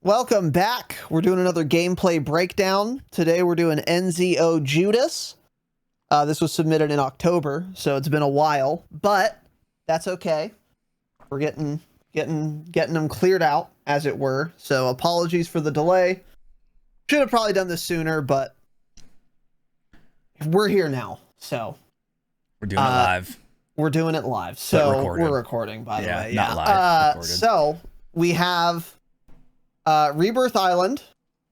Welcome back. We're doing another gameplay breakdown. Today we're doing nZo Judas. This was submitted in October, so it's been a while, but that's okay. We're getting them cleared out, as it were. So apologies for the delay. Should have probably done this sooner, but we're here now. So we're doing it live. We're doing it live. So we're recording, by the way. Not live. So we have Rebirth Island.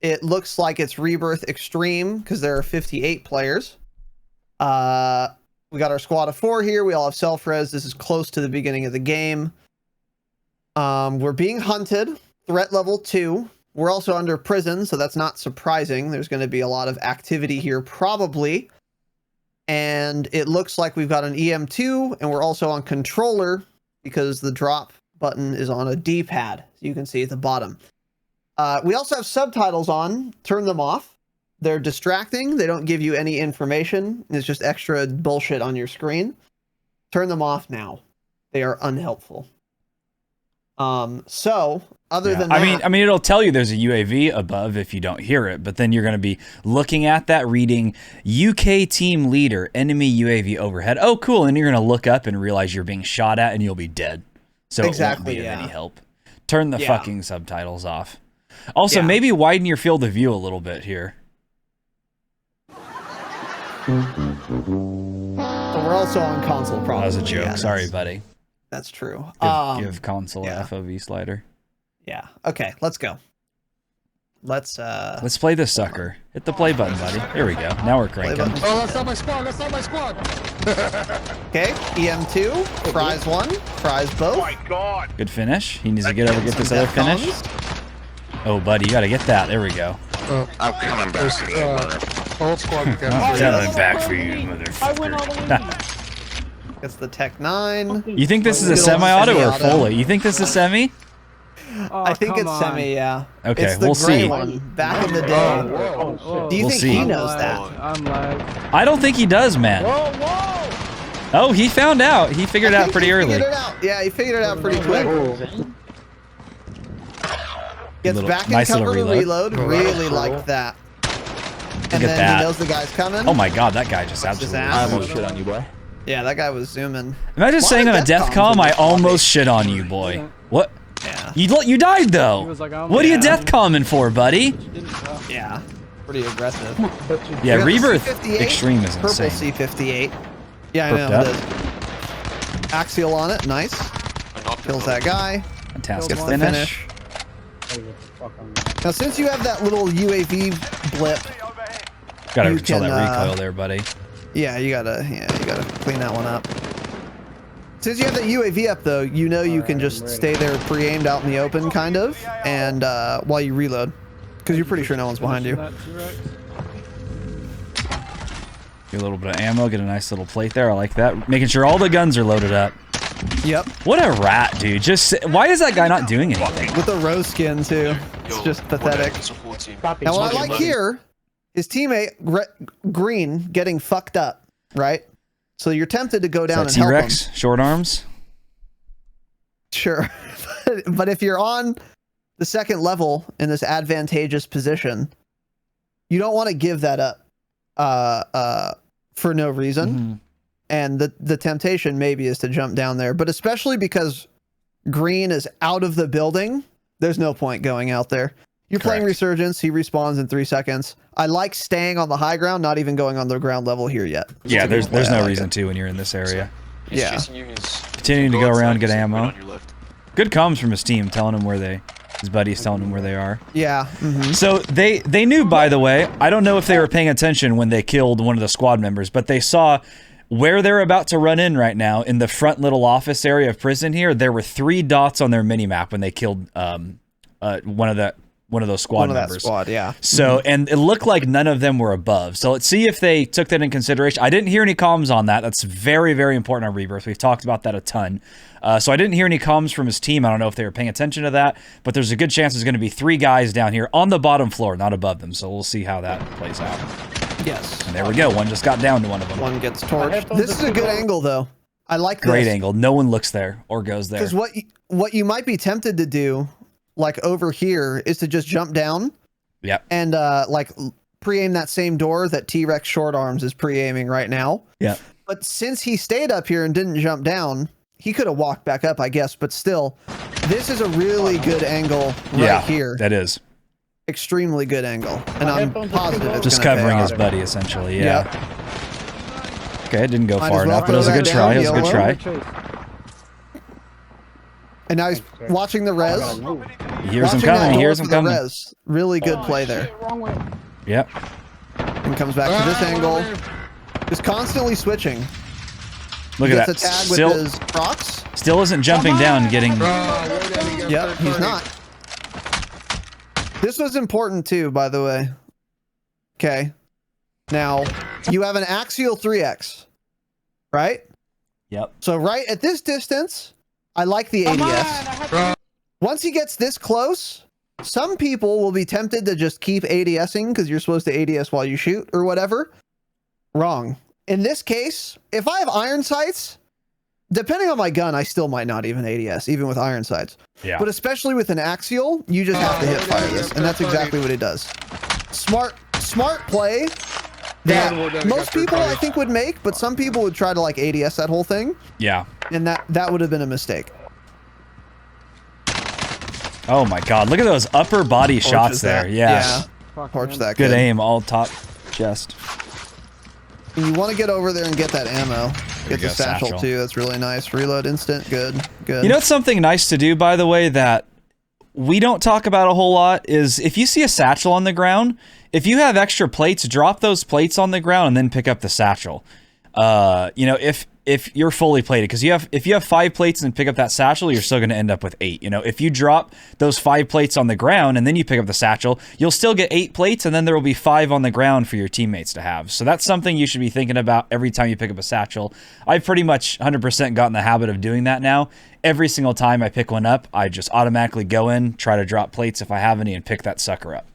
It looks like it's Rebirth Extreme because there are 58 players. We got our squad of 4 here. We all have self-res. This is close to the beginning of the game. We're being hunted. Threat level 2. We're also under prison, so that's not surprising. There's going to be a lot of activity here, probably. And it looks like we've got an EM2, and we're also on controller because the drop button is on a D-pad. You can see at the bottom. We also have subtitles on. Turn them off. They're distracting. They don't give you any information. It's just extra bullshit on your screen. Turn them off now. They are unhelpful. So other than that, I mean, it'll tell you there's a UAV above if you don't hear it, but then you're going to be looking at that, reading UK team leader, enemy UAV overhead. Oh, cool. And you're going to look up and realize you're being shot at and you'll be dead. So exactly, it won't be of any help. Turn the fucking subtitles off. Also, maybe widen your field of view a little bit here. So we're also on console, probably. That was a joke. Yeah, sorry, buddy. That's true. Give console a FOV slider. Yeah. Okay, let's go. Let's play this sucker. Hit the play button, buddy. Here we go. Now we're cranking. Oh, that's not my squad. That's not my squad. Okay, EM2, prize 1, prize both. Oh my god. Good finish. He needs to get this other finish. Oh, buddy, you got to get that. There we go. I'm coming back for you, old squad. I'm coming back for you, motherfucker. I went all the way. It's the Tech 9. You think this is a semi-auto or fully? You think this is semi? I think it's semi, yeah. Okay, it's the we'll gray see. One, back in the day. Do you think he knows that? I'm like... I don't think he does, man. Whoa, whoa! Oh, he found out. He figured it out pretty early. Figured it out. Yeah, he figured it out pretty quick. Gets back in cover to reload. Really liked that. And then he knows the guy's coming. Oh my god, that guy just absolutely... I almost shit on you, boy. Yeah, that guy was zooming. Imagine saying on a death comm, I almost shit on you, boy. What? Yeah. You died, though. Like, what are you death comming for, buddy? Yeah. Pretty aggressive. Yeah, Rebirth Extreme is Purple insane. C58. Yeah, I know. It is. Axial on it. Nice. Kills that guy. Fantastic finish. Now, since you have that little UAV blip, gotta control that recoil there, buddy. Yeah, you gotta clean that one up. Since you have the UAV up, though, you know you can just stay there pre-aimed out in the open, kind of, and while you reload, because you're pretty sure no one's behind you. Get a little bit of ammo, get a nice little plate there. I like that. Making sure all the guns are loaded up. Yep. What a rat, dude. Why is that guy not doing anything? With the rose skin, too. It's just pathetic. Now, what I like here, his teammate, Green, getting fucked up, right? So you're tempted to go down and help him. T-Rex, short arms? Sure. But if you're on the second level in this advantageous position, you don't want to give that up for no reason. Mm-hmm. And the temptation maybe is to jump down there. But especially because Green is out of the building, there's no point going out there. You're playing Resurgence. He respawns in 3 seconds. I like staying on the high ground, not even going on the ground level here yet. Yeah, there's no reason to when you're in this area. Yeah. Continuing to go around, get ammo. Good comms from his team, telling him his buddies telling him where they are. Yeah. Mm-hmm. So they knew, by the way. I don't know if they were paying attention when they killed one of the squad members, but they saw where they're about to run in right now in the front little office area of prison here. There were 3 dots on their minimap when they killed one of those squad members. Yeah. So, and it looked like none of them were above. So let's see if they took that in consideration. I didn't hear any comms on that. That's very, very important on Rebirth. We've talked about that a ton. So I didn't hear any comms from his team. I don't know if they were paying attention to that, but there's a good chance there's going to be 3 guys down here on the bottom floor, not above them. So we'll see how that plays out. Yes. And there we go. One just got down to one of them. One gets torched. This is a good angle, though. I like this. Great angle. No one looks there or goes there. Because what you might be tempted to do, like over here is to just jump down. Yep. And like pre-aim that same door that T-Rex short arms is pre-aiming right now. Yeah. But since he stayed up here and didn't jump down, he could have walked back up, I guess. But still, this is a really good angle right here. That is. Extremely good angle. And I'm positive it's just gonna pay covering off. his buddy, essentially. Yeah. Yep. Okay, it didn't go Might as far well enough, but it was a throw good that try. down, It was a good yellow. try. And now he's watching the res. He hears him Watching that coming. He door hears for him the coming. res. Really good play there. Wrong way. Yep. And comes back to this angle. Just constantly switching. Look He at gets that. a tag Still, with his Crocs. still isn't jumping down, getting. Yep, he's not. This was important too, by the way. Okay. Now, you have an axial 3x, right? Yep. So right at this distance, I like the ADS. Once he gets this close, some people will be tempted to just keep ADSing because you're supposed to ADS while you shoot or whatever. Wrong. In this case, if I have iron sights, depending on my gun, I still might not even ADS, even with iron sights. Yeah. But especially with an axial, you just have to hip fire this, and that's exactly what it does. Smart play that most people I think would make, but some people would try to like ADS that whole thing, Yeah. and that would have been a mistake. Oh my God! Look at those upper body shots there. Yeah. Torch that. Good aim, all top chest. And you want to get over there and get that ammo. Get you the go, satchel satchel. too. That's really nice. Reload instant. Good. Good. You know what's something nice to do, by the way, that we don't talk about a whole lot is if you see a satchel on the ground, if you have extra plates, drop those plates on the ground and then pick up the satchel. You know, if you're fully plated, because if you have 5 plates and pick up that satchel, you're still going to end up with 8. You know, if you drop those 5 plates on the ground and then you pick up the satchel, you'll still get 8 plates, and then there will be 5 on the ground for your teammates to have. So that's something you should be thinking about every time you pick up a satchel. I've pretty much 100% gotten the habit of doing that now. Every single time I pick one up, I just automatically go in, try to drop plates if I have any, and pick that sucker up.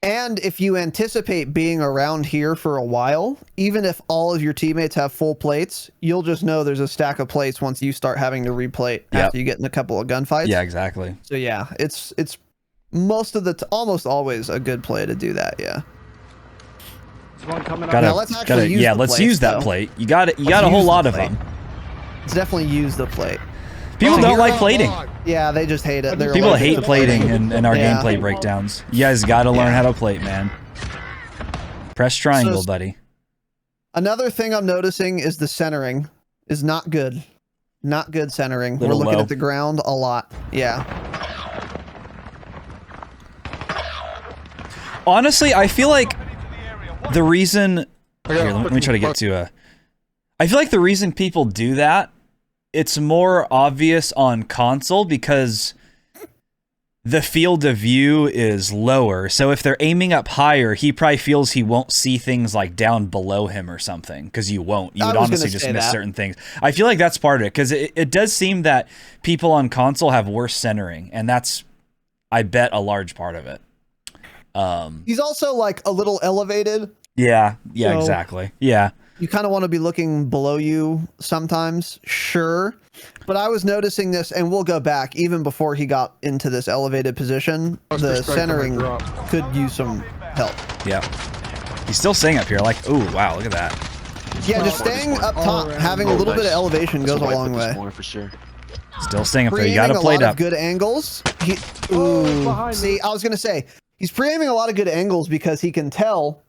And if you anticipate being around here for a while, even if all of your teammates have full plates, you'll just know there's a stack of plates once you start having to replate after you get in a couple of gunfights. Yeah, exactly. So yeah, it's almost always a good play to do that. Yeah. There's one coming up. Gotta, Now let's actually use the let's plates, use that though. plate. You got a Let's whole use the lot of plate. them. Let's definitely use the plate. People don't like plating. Yeah, they just hate it. They're People allergic hate to plating in our Yeah. gameplay breakdowns. You guys got to learn how to plate, man. Press triangle, So- buddy. Another thing I'm noticing is the centering is not good. Not good centering. Little We're looking low. at the ground a lot. Yeah. Honestly, I feel like the reason... Here, let me try to get to a... I feel like the reason people do that, it's more obvious on console because the field of view is lower. So if they're aiming up higher, he probably feels he won't see things like down below him or something, because you won't. You I would was honestly gonna just say miss that. certain things. I feel like that's part of it, because it does seem that people on console have worse centering, and that's, I bet, a large part of it. He's also like a little elevated. Yeah, So- exactly. Yeah. You kind of want to be looking below you sometimes, sure. But I was noticing this, and we'll go back even before he got into this elevated position. The centering could use some help. Yeah. He's still staying up here, like, ooh, wow, look at that. Yeah, just staying up top, having a little bit of elevation goes a long way. More for sure. Still staying up there. You Pre-aiming gotta a play lot it of up. good angles. Ooh, behind see, I was gonna say he's pre-aiming a lot of good angles because he can tell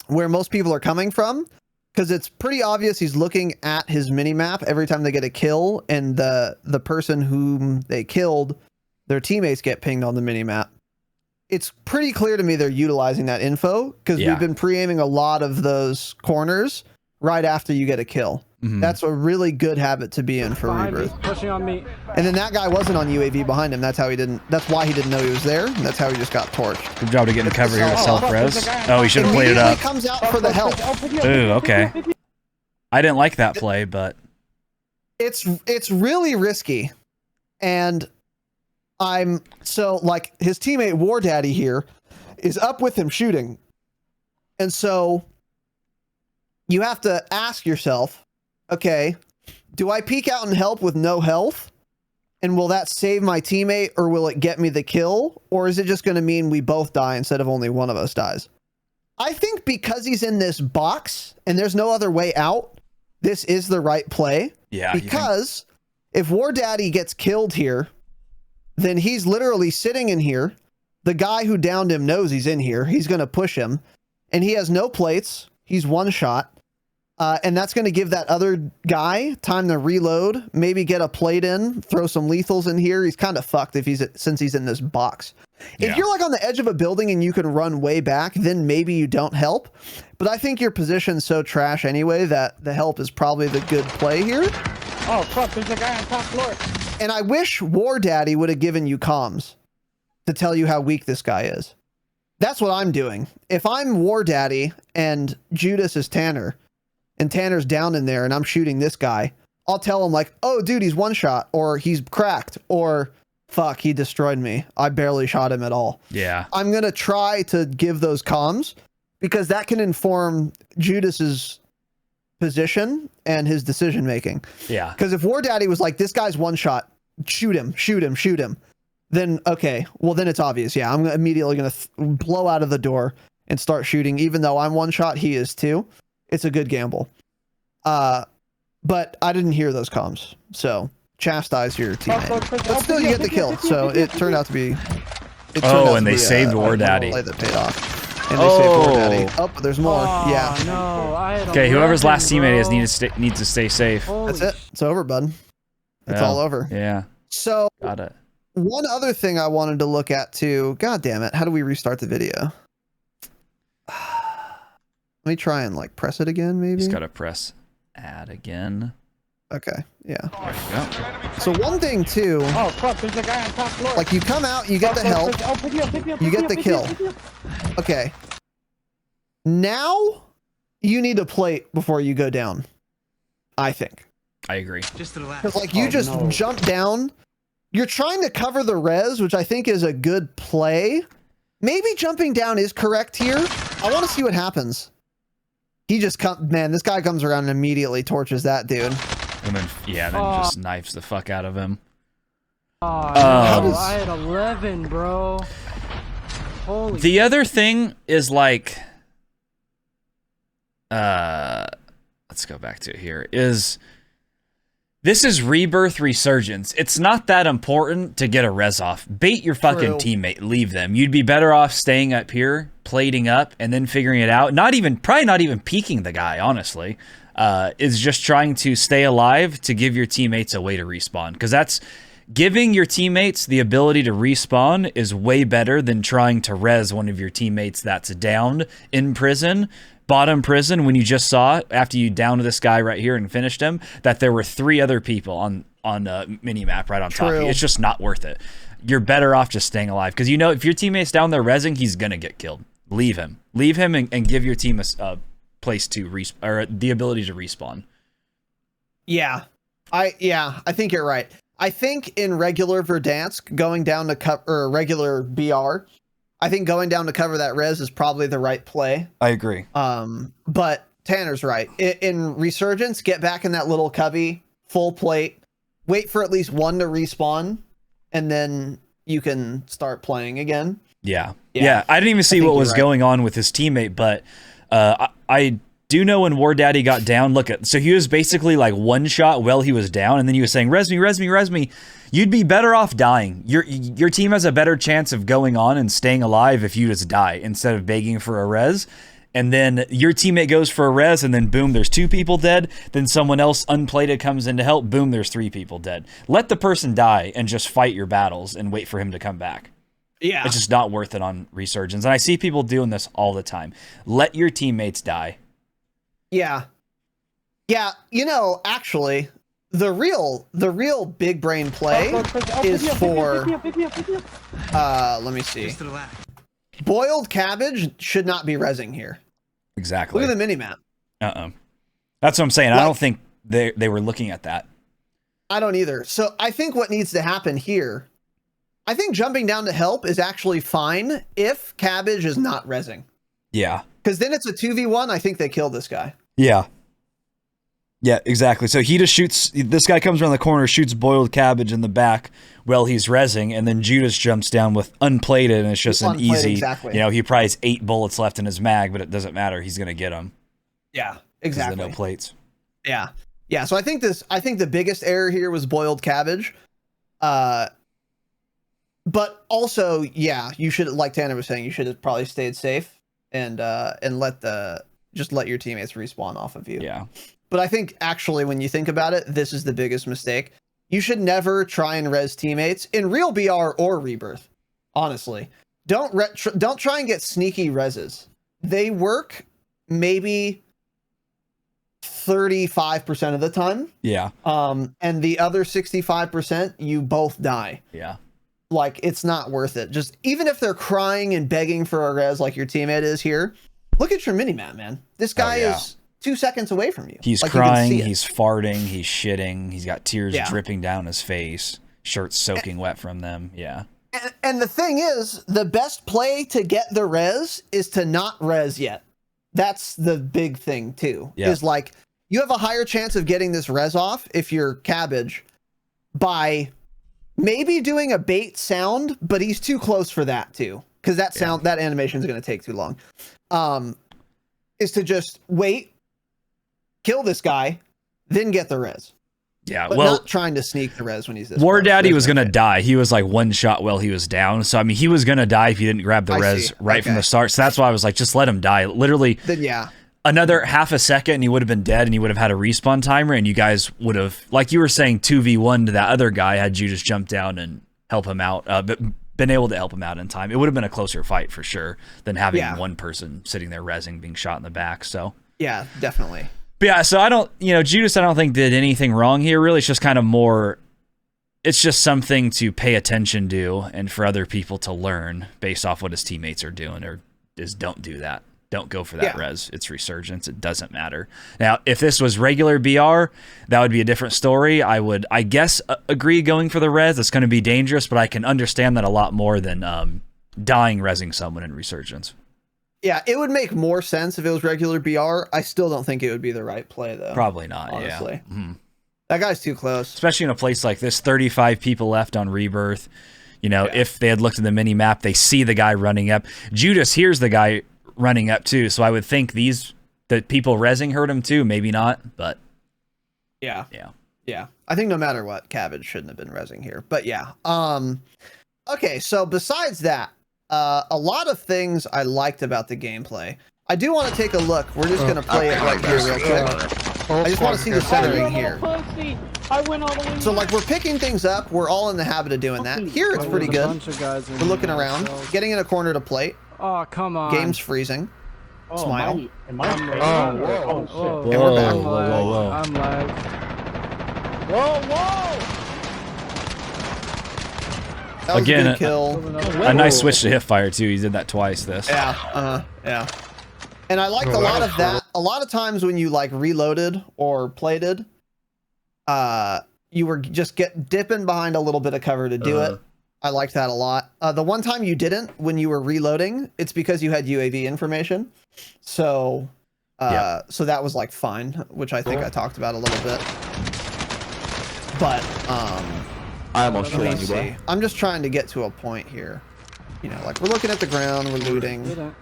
where most people are coming from, because it's pretty obvious he's looking at his mini map every time they get a kill, and the person whom they killed, their teammates get pinged on the mini map. It's pretty clear to me they're utilizing that info because Yeah. we've been pre-aiming a lot of those corners right after you get a kill. Mhm. That's a really good habit to be in for Behind me, Rebirth. pushing on me. And then that guy wasn't on UAV behind him. That's why he didn't know he was there. And that's how he just got torched. Good job to getting cover here to self-res. Oh, he should have played it Immediately up. comes out for the help. Ooh, okay. I didn't like that play, but It's really risky. And I'm so like his teammate War Daddy here is up with him shooting. And so you have to ask yourself, okay, do I peek out and help with no health? And will that save my teammate or will it get me the kill? Or is it just going to mean we both die instead of only one of us dies? I think because he's in this box and there's no other way out, this is the right play. Yeah. Because if War Daddy gets killed here, then he's literally sitting in here. The guy who downed him knows he's in here. He's going to push him. And he has no plates. He's one shot. And that's going to give that other guy time to reload, maybe get a plate in, throw some lethals in here. He's kind of fucked since he's in this box. Yeah. If you're like on the edge of a building and you can run way back, then maybe you don't help. But I think your position's so trash anyway that the help is probably the good play here. Oh, fuck, there's a guy on top floor. And I wish War Daddy would have given you comms to tell you how weak this guy is. That's what I'm doing. If I'm War Daddy and Judas is Tanner, and Tanner's down in there and I'm shooting this guy, I'll tell him like, oh, dude, he's one shot, or he's cracked, or fuck, he destroyed me. I barely shot him at all. Yeah. I'm going to try to give those comms because that can inform Judas's position and his decision making. Yeah. Because if War Daddy was like, this guy's one shot, shoot him, then okay, well then it's obvious. Yeah, I'm immediately going to blow out of the door and start shooting. Even though I'm one shot, he is too. It's a good gamble. But I didn't hear those comms, so chastise your teammate. But still, you get the kill, so it turned out to be... And they saved War Daddy. That paid off. And they saved War Daddy. Oh, but there's more. Yeah. No, okay, whoever's last teammate is needs to stay safe. That's it. It's over, bud. It's all over. Yeah. So, got it. One other thing I wanted to look at too. God damn it. How do we restart the video? Let me try and like press it again, maybe. Just gotta press add again. Okay, yeah. There you go. So one thing too. Oh fuck! There's a guy on top floor. Like you come out, you get the help, you get the kill. Okay. Now you need a plate before you go down. I think. I agree. Just to the left. Because like you just jump down. You're trying to cover the res, which I think is a good play. Maybe jumping down is correct here. I want to see what happens. He just man, this guy comes around and immediately torches that dude. And then just knifes the fuck out of him. Oh, no, I had 11, bro. Holy. The other thing is like, let's go back to it here. This is Rebirth Resurgence. It's not that important to get a res off. Bait your fucking teammate. Leave them. You'd be better off staying up here, plating up, and then figuring it out. Probably not even peeking the guy, honestly. Is just trying to stay alive to give your teammates a way to respawn. Because that's giving your teammates the ability to respawn is way better than trying to res one of your teammates that's downed in prison. Bottom prison, when you just saw it after you downed this guy right here and finished him, that there were 3 other people on the mini-map right on top of you. It's just not worth it. You're better off just staying alive. Because you know, if your teammate's down there rezzing, he's going to get killed. Leave him. Leave him and give your team a place to or the ability to respawn. Yeah. I think you're right. I think in regular Verdansk, going down to or regular BR, I think going down to cover that res is probably the right play. I agree. But Tanner's right. In Resurgence, get back in that little cubby, full plate, wait for at least one to respawn, and then you can start playing again. Yeah. I didn't even see what was going on with his teammate, but I do know when War Daddy got down, so he was basically like one shot while he was down, and then he was saying, res me. You'd be better off dying. Your team has a better chance of going on and staying alive if you just die instead of begging for a res. And then your teammate goes for a res, and then boom, there's 2 people dead. Then someone else unplated comes in to help. Boom, there's 3 people dead. Let the person die and just fight your battles and wait for him to come back. Yeah. It's just not worth it on Resurgence. And I see people doing this all the time. Let your teammates die. Yeah. Yeah, actually, the real big brain play is for let me see. Just to the left. Boiled cabbage should not be rezzing here. Exactly. Look at the minimap. That's what I'm saying. I don't think they were looking at that. I don't either. So I think what needs to happen here, I think jumping down to help is actually fine if cabbage is not rezzing. Yeah. Because then it's a 2v1. I think they kill this guy. Yeah. Yeah. Yeah, exactly. So he just shoots. This guy comes around the corner, shoots boiled cabbage in the back while he's rezzing, and then Judas jumps down with unplated, and it's just an easy. Exactly. You know, he probably has 8 bullets left in his mag, but it doesn't matter. He's gonna get them. Yeah, exactly. No plates. Yeah, yeah. So I think the biggest error here was boiled cabbage. But also, yeah, you should, like Tanner was saying, you should have probably stayed safe and let your teammates respawn off of you. Yeah. But I think actually, when you think about it, this is the biggest mistake. You should never try and res teammates in real BR or Rebirth. Honestly, don't try and get sneaky reses. They work maybe 35% of the time. Yeah. And the other 65%, you both die. Yeah. Like, it's not worth it. Just even if they're crying and begging for a res like your teammate is here, look at your minimap, man. This guy is 2 seconds away from you. He's like, crying, he's farting, he's shitting, he's got tears dripping down his face, shirt's soaking wet from them. Yeah. And the thing is, the best play to get the res is to not res yet. That's the big thing too. Yeah. Is like, you have a higher chance of getting this res off if you're cabbage by maybe doing a bait sound, but he's too close for that too. Because that animation is going to take too long. Is to just wait, kill this guy, then get the res. Yeah, but not trying to sneak the res when he's this War close. Daddy was going to die. He was like one shot while he was down. So, I mean, he was going to die if he didn't grab the res right from the start. So that's why I was like, just let him die. Literally, then another half a second and he would have been dead and he would have had a respawn timer and you guys would have, like you were saying, 2v1 to that other guy had you just jump down and help him out, but been able to help him out in time. It would have been a closer fight for sure than having one person sitting there rezzing, being shot in the back. So, yeah, definitely. But yeah, so I don't, Judas, I don't think did anything wrong here. Really, it's just kind of more, it's just something to pay attention to and for other people to learn based off what his teammates are doing, or just don't do that. Don't go for that res. It's resurgence. It doesn't matter. Now, if this was regular BR, that would be a different story. I would, I guess, agree going for the res. It's going to be dangerous, but I can understand that a lot more than dying resing someone in resurgence. Yeah, it would make more sense if it was regular BR. I still don't think it would be the right play, though. Probably not, honestly. Yeah. Mm-hmm. That guy's too close. Especially in a place like this, 35 people left on Rebirth. If they had looked at the mini-map, they see the guy running up. Judas hears the guy running up, too, so I would think the people rezzing heard him, too. Maybe not, but... Yeah. I think no matter what, Cabbage shouldn't have been rezzing here. But yeah. Okay, so besides that, a lot of things I liked about the gameplay. I do want to take a look. We're just going to play it right here real quick. I just want to see the centering here. So like, we're picking things up. We're all in the habit of doing that. Here it's pretty good. We're looking around, getting in a corner to plate. Oh, come on. Game's freezing. Smile. And we're back. I'm lagged. Whoa! That was again, a good kill. A nice switch to hip fire too. He did that twice. Yeah. And I liked a lot of that. A lot of times when you like reloaded or plated, you were just dipping behind a little bit of cover to do it. I liked that a lot. The one time you didn't, when you were reloading, it's because you had UAV information. So, so that was like fine, which I think I talked about a little bit. But I almost shot you, bro. I'm just trying to get to a point here. Like we're looking at the ground, we're looting.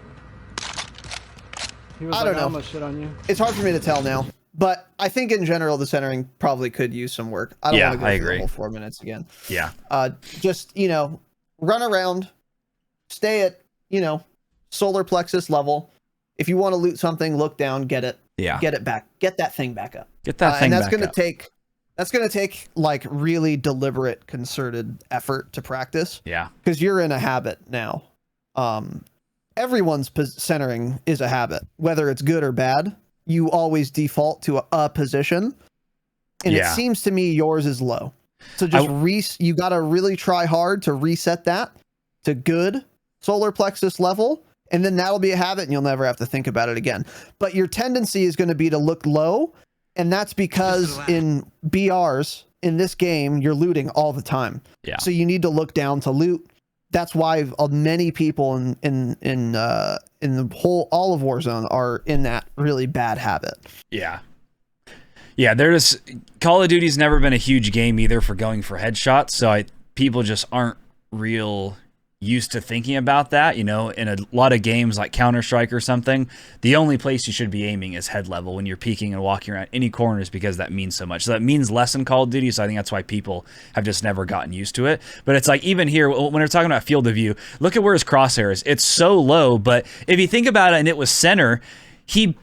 I don't know. Shit on you. It's hard for me to tell now, but I think in general the centering probably could use some work. I don't want to go through the whole 4 minutes again. Yeah. Just run around, stay at solar plexus level. If you want to loot something, look down, get it. Yeah. Get it back. Get that thing back up. Get that thing back up. And that's gonna take like really deliberate, concerted effort to practice. Yeah. Because you're in a habit now. Everyone's centering is a habit, whether it's good or bad. You always default to a position, and it seems to me yours is low. So just you got to really try hard to reset that to good solar plexus level, and then that'll be a habit, and you'll never have to think about it again. But your tendency is going to be to look low, and that's because in BRs in this game you're looting all the time. Yeah. So you need to look down to loot. That's why many people in the whole all of Warzone are in that really bad habit. Yeah. Yeah, there's Call of Duty's never been a huge game either for going for headshots, so people just aren't real used to thinking about that. You know, in a lot of games like Counter-Strike or something, the only place you should be aiming is head level when you're peeking and walking around any corners, because that means so much. So that means less in Call of Duty, so I think that's why people have just never gotten used to it. But it's like, even here, when we're talking about field of view, look at where his crosshair is. It's so low, but if you think about it and it was center, he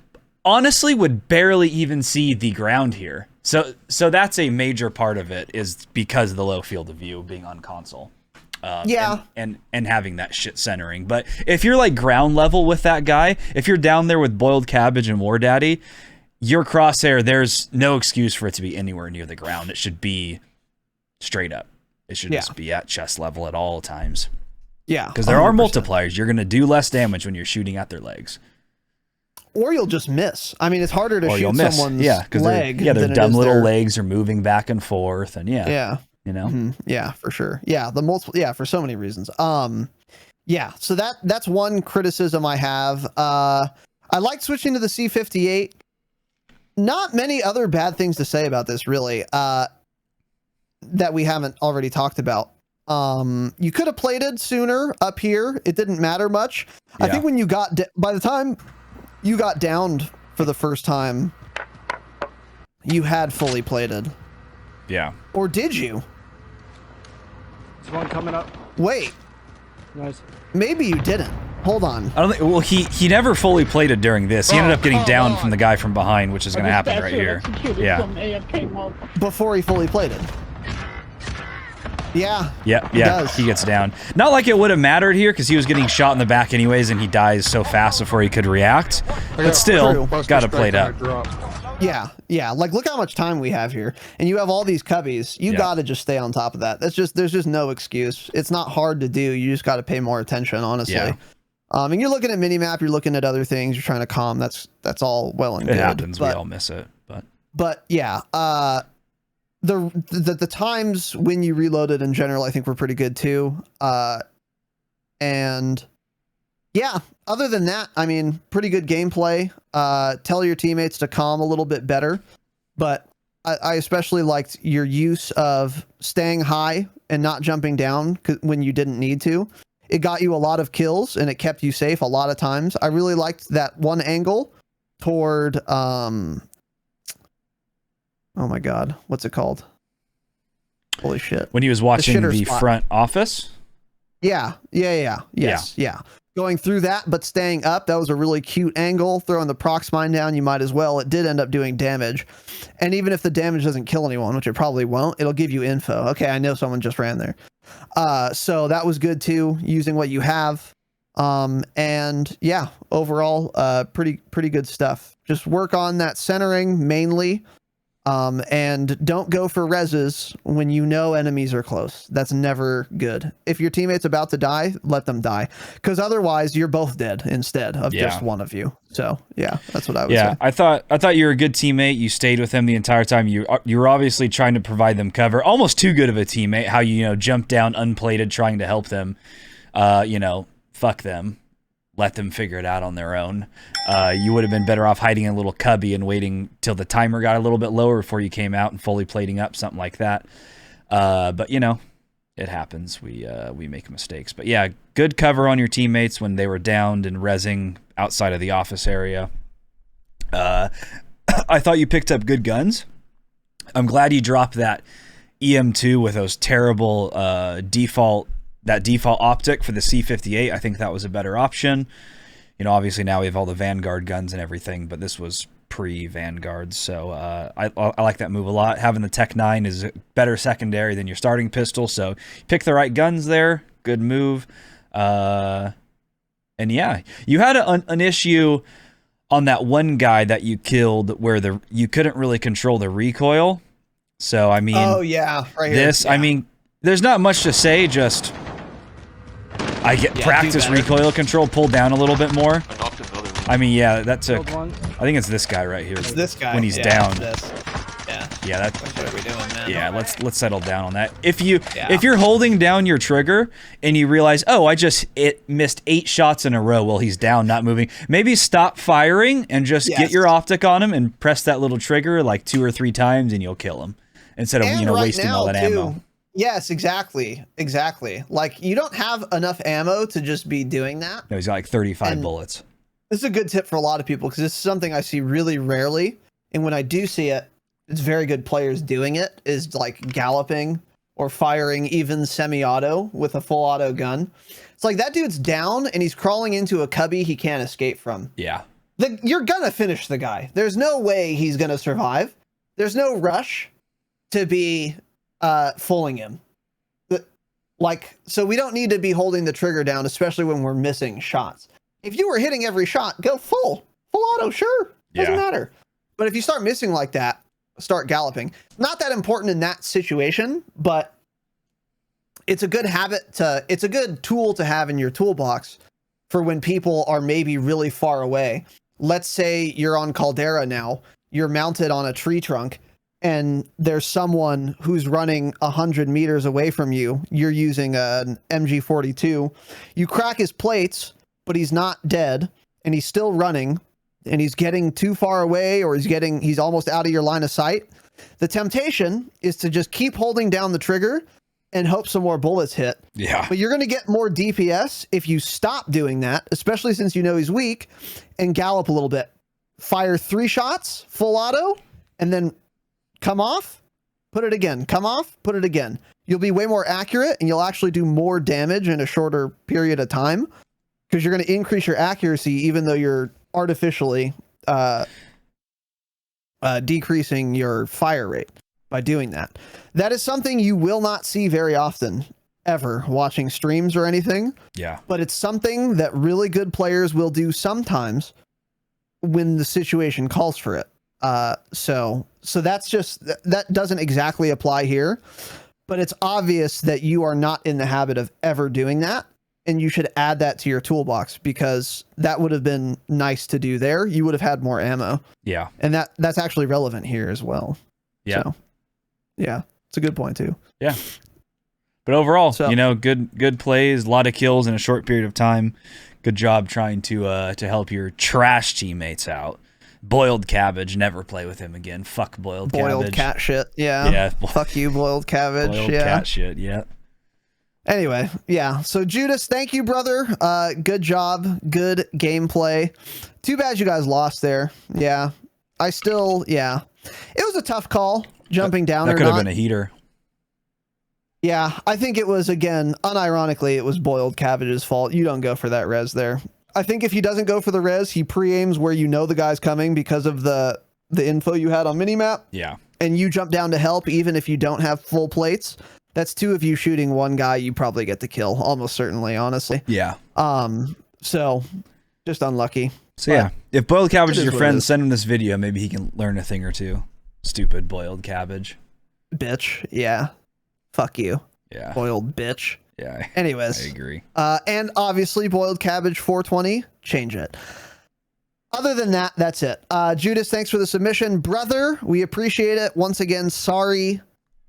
honestly would barely even see the ground here. So that's a major part of it, is because of the low field of view being on console. And having that shit centering. But if you're like ground level with that guy, if you're down there with Boiled Cabbage and War Daddy, your crosshair, there's no excuse for it to be anywhere near the ground. It should be straight up. It should just be at chest level at all times. Yeah. Because there are multipliers. You're going to do less damage when you're shooting at their legs. Or you'll just miss. I mean, it's harder to shoot someone's leg. Their dumb little legs are moving back and forth. And you know? Mm-hmm. Yeah, for sure. Yeah, the multiple. Yeah, for so many reasons. Yeah. So that's one criticism I have. I like switching to the C58. Not many other bad things to say about this, really. That we haven't already talked about. You could have plated sooner up here. It didn't matter much. Yeah. I think when you got by the time you got downed for the first time, you had fully plated. Yeah. Or did you? There's one coming up. Wait. Nice. Maybe you didn't. Hold on. I don't think. Well, he never fully plated during this. He ended up getting down from the guy from behind, which is going to happen right here. Yeah. Before he fully plated. Yeah. Yeah. He gets down. Not like it would have mattered here, because he was getting shot in the back anyways, and he dies so fast before he could react. But still, got to plate up. Yeah. Like, look how much time we have here, and you have all these cubbies. You got to just stay on top of that. There's just no excuse. It's not hard to do. You just got to pay more attention, honestly. Yeah. And you're looking at minimap. You're looking at other things. You're trying to calm. That's all well and good. It happens. We all miss it. But yeah. The times when you reloaded in general, I think were pretty good too. And yeah, other than that, I mean, pretty good gameplay. Tell your teammates to calm a little bit better, but I especially liked your use of staying high and not jumping down when you didn't need to. It got you a lot of kills and it kept you safe a lot of times. I really liked that one angle toward, oh my God, what's it called? Holy shit. When he was watching the front office? Yeah. Going through that, but staying up, that was a really cute angle. Throwing the prox mine down, you might as well. It did end up doing damage. And even if the damage doesn't kill anyone, which it probably won't, it'll give you info. Okay, I know someone just ran there. So that was good too, using what you have. And yeah, overall, pretty good stuff. Just work on that centering mainly. And don't go for reses when you know enemies are close. That's never good. If your teammate's about to die, let them die, because otherwise you're both dead instead of just one of you. So yeah, that's what I would say. I thought you were a good teammate. You stayed with him the entire time. You were obviously trying to provide them cover. Almost too good of a teammate. How you jumped down unplated trying to help them. Fuck them. Let them figure it out on their own. You would have been better off hiding in a little cubby and waiting till the timer got a little bit lower before you came out and fully plating up, something like that. But it happens. We make mistakes. But yeah, good cover on your teammates when they were downed and rezzing outside of the office area. I thought you picked up good guns. I'm glad you dropped that EM2 with those terrible default optic for the C58. I think that was a better option. Obviously now we have all the Vanguard guns and everything, but this was pre-Vanguard, so I like that move a lot. Having the Tech 9 is a better secondary than your starting pistol, so pick the right guns there. Good move. And yeah, you had an issue on that one guy that you killed where you couldn't really control the recoil. So I mean, oh yeah, right here. I mean, there's not much to say, just I get practice recoil control, pulled down a little bit more. I mean, yeah, that took. I think it's this guy right here. It's this guy when he's down. Yeah. Yeah, What are we doing, man? yeah. Let's settle down on that. If you're holding down your trigger and you realize, oh, I just missed 8 shots in a row while he's down, not moving. Maybe stop firing and just get your optic on him and press that little trigger like 2 or 3 times, and you'll kill him instead of wasting all that ammo. Yes, exactly. Like, you don't have enough ammo to just be doing that. No, he's got like 35 bullets. This is a good tip for a lot of people, because this is something I see really rarely. And when I do see it, it's very good players doing it, is like galloping or firing even semi-auto with a full auto gun. It's like that dude's down and he's crawling into a cubby he can't escape from. Yeah. You're gonna finish the guy. There's no way he's gonna survive. There's no rush to be fooling him. So we don't need to be holding the trigger down, especially when we're missing shots. If you were hitting every shot, go full auto, sure. Doesn't matter. But if you start missing like that, start galloping. Not that important in that situation, but it's a good it's a good tool to have in your toolbox for when people are maybe really far away. Let's say you're on Caldera now, you're mounted on a tree trunk, and there's someone who's running 100 meters away from you. You're using an MG42. You crack his plates, but he's not dead, and he's still running, and he's getting too far away, or he's almost out of your line of sight. The temptation is to just keep holding down the trigger and hope some more bullets hit. Yeah. But you're going to get more DPS if you stop doing that, especially since you know he's weak, and gallop a little bit. Fire 3 shots, full auto, and then come off, put it again, come off, put it again. You'll be way more accurate, and you'll actually do more damage in a shorter period of time, because you're going to increase your accuracy even though you're artificially decreasing your fire rate by doing that. That is something you will not see very often, ever, watching streams or anything. Yeah. But it's something that really good players will do sometimes when the situation calls for it. So that's just, that doesn't exactly apply here, but it's obvious that you are not in the habit of ever doing that. And you should add that to your toolbox, because that would have been nice to do there. You would have had more ammo. Yeah. And that's actually relevant here as well. Yeah. So, yeah, it's a good point too. Yeah. But overall, good plays, a lot of kills in a short period of time. Good job trying to help your trash teammates out. Boiled Cabbage, never play with him again. Fuck Boiled Cabbage. Boiled cat shit. Yeah. Yeah. Fuck you, Boiled Cabbage. Boiled cat shit. Yeah. Anyway, yeah. So Judas, thank you, brother. Good job. Good gameplay. Too bad you guys lost there. Yeah. It was a tough call jumping down. That could have been a heater. Yeah, I think it was, again, unironically, it was Boiled Cabbage's fault. You don't go for that res there. I think if he doesn't go for the res, he pre-aims where you know the guy's coming because of the info you had on minimap. Yeah. And you jump down to help even if you don't have full plates. That's 2 of you shooting 1 guy, you probably get the kill, almost certainly, honestly. Yeah. So just unlucky. So yeah, if Boiled Cabbage is your friend, send him this video. Maybe he can learn a thing or two. Stupid Boiled Cabbage. Bitch. Yeah. Fuck you. Yeah. Boiled bitch. Yeah. Anyways. I agree. And obviously Boiled Cabbage 420, change it. Other than that, that's it. Judas, thanks for the submission. Brother, we appreciate it. Once again, sorry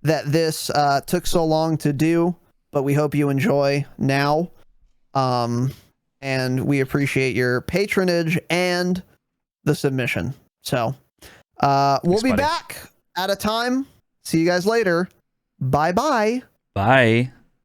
that this took so long to do, but we hope you enjoy now. And we appreciate your patronage and the submission. So we'll be back at a time. See you guys later. Bye-bye. Bye.